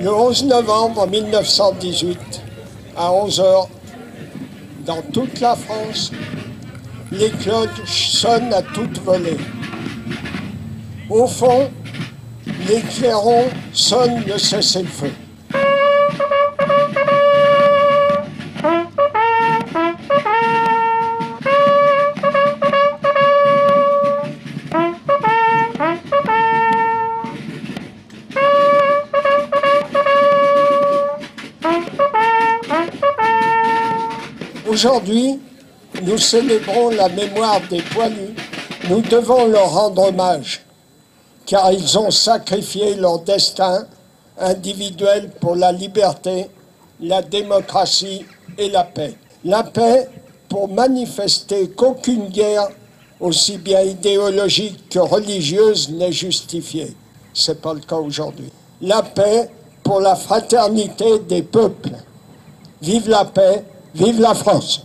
Le 11 novembre 1918, à 11 h, dans toute la France, les cloches sonnent à toute volée. Au fond, les clairons sonnent le cessez-le-feu. Aujourd'hui, nous célébrons la mémoire des poilus. Nous devons leur rendre hommage, car ils ont sacrifié leur destin individuel pour la liberté, la démocratie et la paix. La paix pour manifester qu'aucune guerre, aussi bien idéologique que religieuse, n'est justifiée. Ce n'est pas le cas aujourd'hui. La paix pour la fraternité des peuples. Vive la paix, vive la France!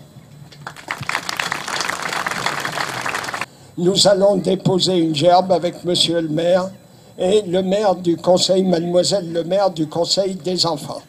Nous allons déposer une gerbe avec monsieur le maire et le maire du conseil, mademoiselle le maire du conseil des enfants.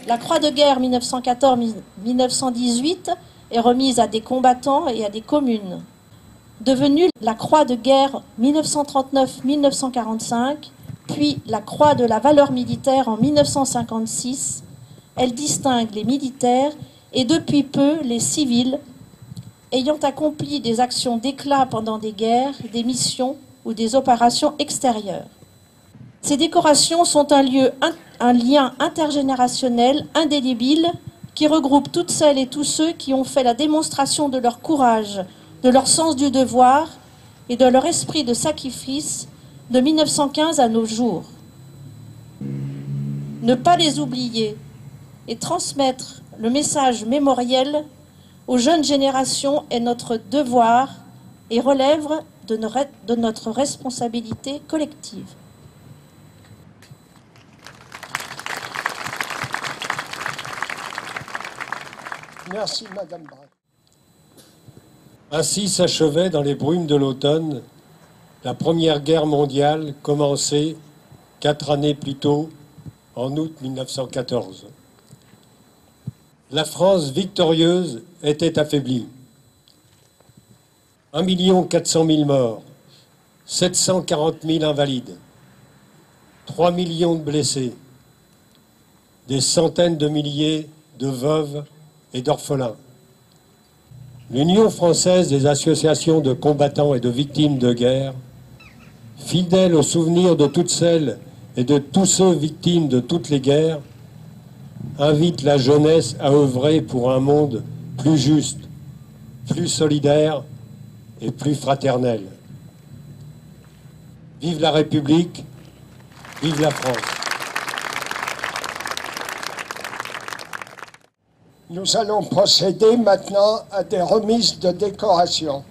La croix de guerre 1914-1918 est remise à des combattants et à des communes. Devenue la croix de guerre 1939-1945, puis la croix de la valeur militaire en 1956, elle distingue les militaires et depuis peu les civils ayant accompli des actions d'éclat pendant des guerres, des missions ou des opérations extérieures. Ces décorations sont un lien intergénérationnel indélébile qui regroupe toutes celles et tous ceux qui ont fait la démonstration de leur courage, de leur sens du devoir et de leur esprit de sacrifice de 1915 à nos jours. Ne pas les oublier et transmettre le message mémoriel aux jeunes générations est notre devoir et relève de notre responsabilité collective. Merci, Madame Braque. Ainsi s'achevait dans les brumes de l'automne la Première Guerre mondiale commencée 4 années plus tôt, en août 1914. La France victorieuse était affaiblie. 1 400 000 morts, 740 000 invalides, 3 millions de blessés, des centaines de milliers de veuves et d'orphelins. L'Union française des associations de combattants et de victimes de guerre, fidèle au souvenir de toutes celles et de tous ceux victimes de toutes les guerres, invite la jeunesse à œuvrer pour un monde plus juste, plus solidaire et plus fraternel. Vive la République, vive la France. Nous allons procéder maintenant à des remises de décorations.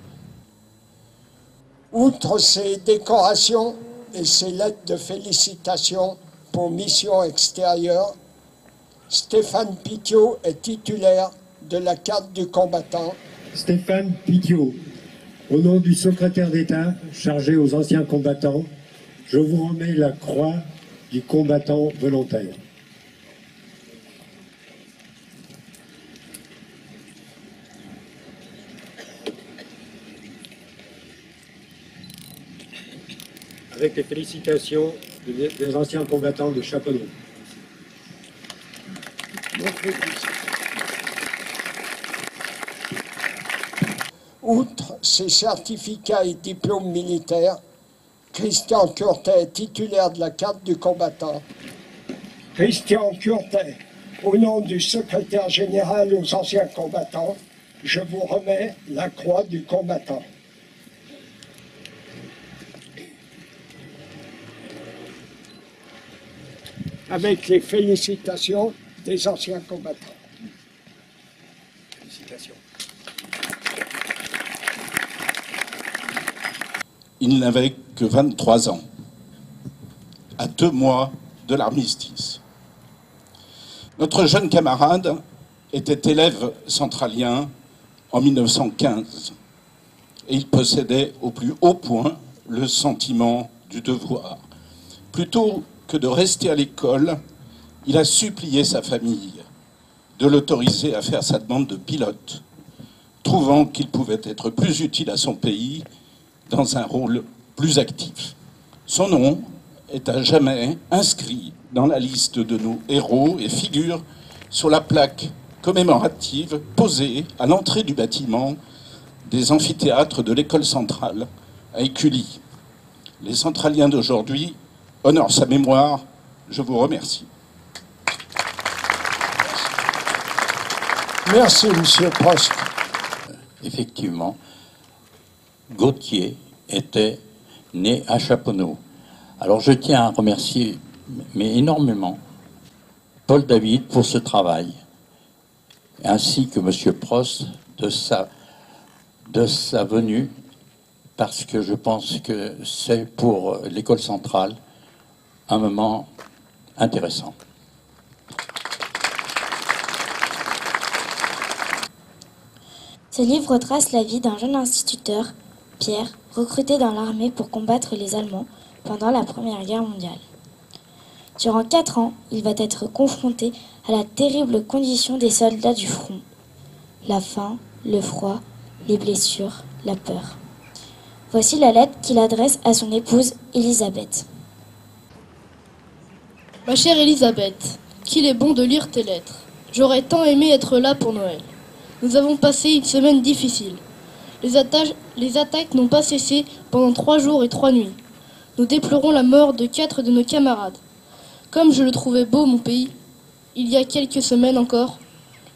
Outre ces décorations et ces lettres de félicitations pour mission extérieure, Stéphane Pitiot est titulaire de la carte du combattant. Stéphane Pitiot, au nom du secrétaire d'État chargé aux anciens combattants, je vous remets la croix du combattant volontaire. Avec les félicitations des anciens combattants de Chaponneau. Outre ses certificats et diplômes militaires, Christian Curtet est titulaire de la carte du combattant. Christian Curtet, au nom du secrétaire général aux anciens combattants, je vous remets la croix du combattant. Avec les félicitations des anciens combattants. Félicitations. Il n'avait que 23 ans, à 2 mois de l'armistice. Notre jeune camarade était élève centralien en 1915 et il possédait au plus haut point le sentiment du devoir. Plutôt que de rester à l'école, il a supplié sa famille de l'autoriser à faire sa demande de pilote, trouvant qu'il pouvait être plus utile à son pays dans un rôle plus actif. Son nom est à jamais inscrit dans la liste de nos héros et figure sur la plaque commémorative posée à l'entrée du bâtiment des amphithéâtres de l'école centrale à Écully. Les centraliens d'aujourd'hui honorent sa mémoire. Je vous remercie. Merci, Monsieur Prost. Effectivement, Gautier était né à Chaponneau. Alors je tiens à remercier mais énormément Paul David pour ce travail, ainsi que Monsieur Prost de sa venue, parce que je pense que c'est pour l'école centrale un moment intéressant. Ce livre retrace la vie d'un jeune instituteur, Pierre, recruté dans l'armée pour combattre les Allemands pendant la Première Guerre mondiale. Durant 4 ans, il va être confronté à la terrible condition des soldats du front. La faim, le froid, les blessures, la peur. Voici la lettre qu'il adresse à son épouse, Elisabeth. Ma chère Elisabeth, qu'il est bon de lire tes lettres. J'aurais tant aimé être là pour Noël. Nous avons passé une semaine difficile. Les attaques n'ont pas cessé pendant 3 jours et 3 nuits. Nous déplorons la mort de 4 de nos camarades. Comme je le trouvais beau, mon pays, il y a quelques semaines encore,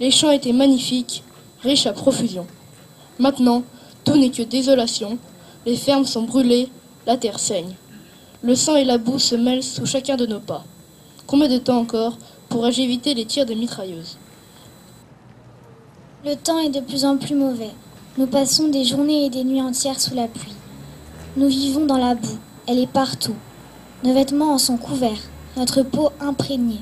les champs étaient magnifiques, riches à profusion. Maintenant, tout n'est que désolation, les fermes sont brûlées, la terre saigne. Le sang et la boue se mêlent sous chacun de nos pas. Combien de temps encore pourrais-je éviter les tirs des mitrailleuses ? Le temps est de plus en plus mauvais. Nous passons des journées et des nuits entières sous la pluie. Nous vivons dans la boue, elle est partout. Nos vêtements en sont couverts, notre peau imprégnée.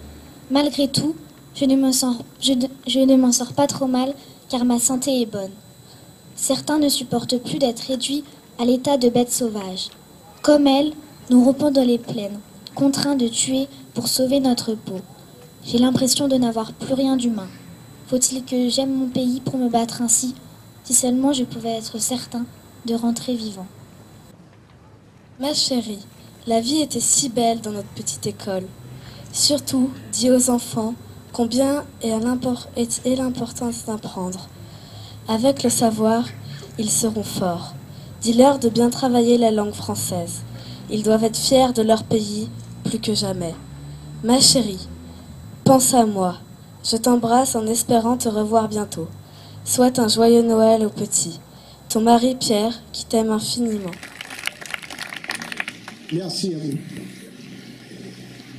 Malgré tout, je ne m'en sors pas trop mal car ma santé est bonne. Certains ne supportent plus d'être réduits à l'état de bêtes sauvages. Comme elles, nous rompons dans les plaines, contraints de tuer pour sauver notre peau. J'ai l'impression de n'avoir plus rien d'humain. Faut-il que j'aime mon pays pour me battre ainsi? Si seulement je pouvais être certain de rentrer vivant. Ma chérie, la vie était si belle dans notre petite école. Surtout, dis aux enfants combien est l'importance d'apprendre. Avec le savoir, ils seront forts. Dis-leur de bien travailler la langue française. Ils doivent être fiers de leur pays plus que jamais. Ma chérie, pense à moi. Je t'embrasse en espérant te revoir bientôt. Souhaite un joyeux Noël aux petits. Ton mari Pierre, qui t'aime infiniment. Merci à vous.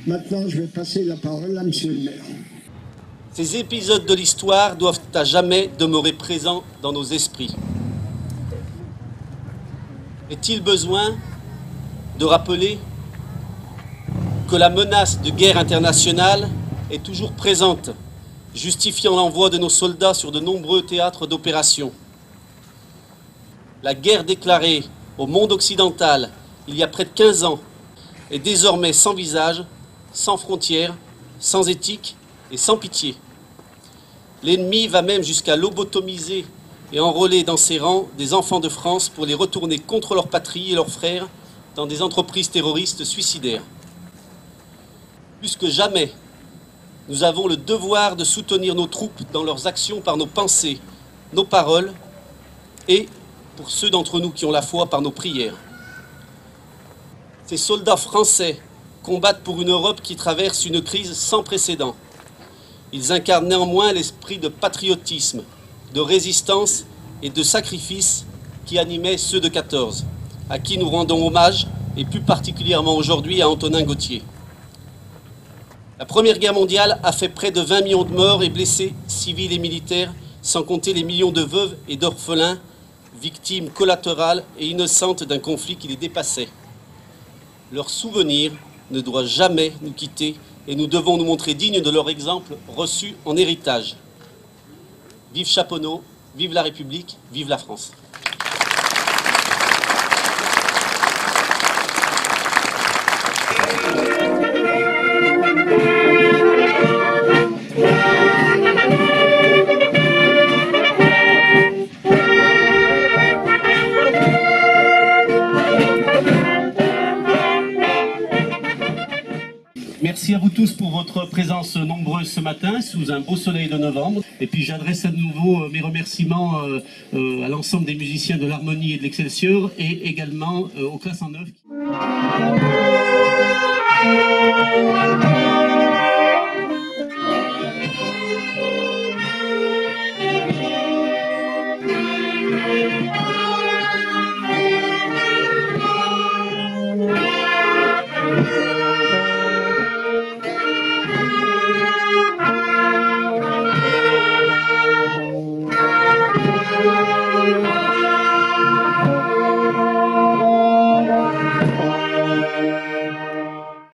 Maintenant, je vais passer la parole à Monsieur le maire. Ces épisodes de l'histoire doivent à jamais demeurer présents dans nos esprits. Est-il besoin de rappeler que la menace de guerre internationale est toujours présente, justifiant l'envoi de nos soldats sur de nombreux théâtres d'opérations? La guerre déclarée au monde occidental il y a près de 15 ans est désormais sans visage, sans frontières, sans éthique et sans pitié. L'ennemi va même jusqu'à lobotomiser et enrôler dans ses rangs des enfants de France pour les retourner contre leur patrie et leurs frères dans des entreprises terroristes suicidaires. Plus que jamais, nous avons le devoir de soutenir nos troupes dans leurs actions par nos pensées, nos paroles et, pour ceux d'entre nous qui ont la foi, par nos prières. Ces soldats français combattent pour une Europe qui traverse une crise sans précédent. Ils incarnent néanmoins l'esprit de patriotisme, de résistance et de sacrifice qui animait ceux de 14, à qui nous rendons hommage, et plus particulièrement aujourd'hui à Antonin Gautier. La Première Guerre mondiale a fait près de 20 millions de morts et blessés civils et militaires, sans compter les millions de veuves et d'orphelins, victimes collatérales et innocentes d'un conflit qui les dépassait. Leur souvenir ne doit jamais nous quitter et nous devons nous montrer dignes de leur exemple reçu en héritage. Vive Chaponeau, vive la République, vive la France. Merci à vous tous pour votre présence nombreuse ce matin sous un beau soleil de novembre. Et puis j'adresse à nouveau mes remerciements à l'ensemble des musiciens de l'Harmonie et de l'Excelsior et également aux classes en œuvre.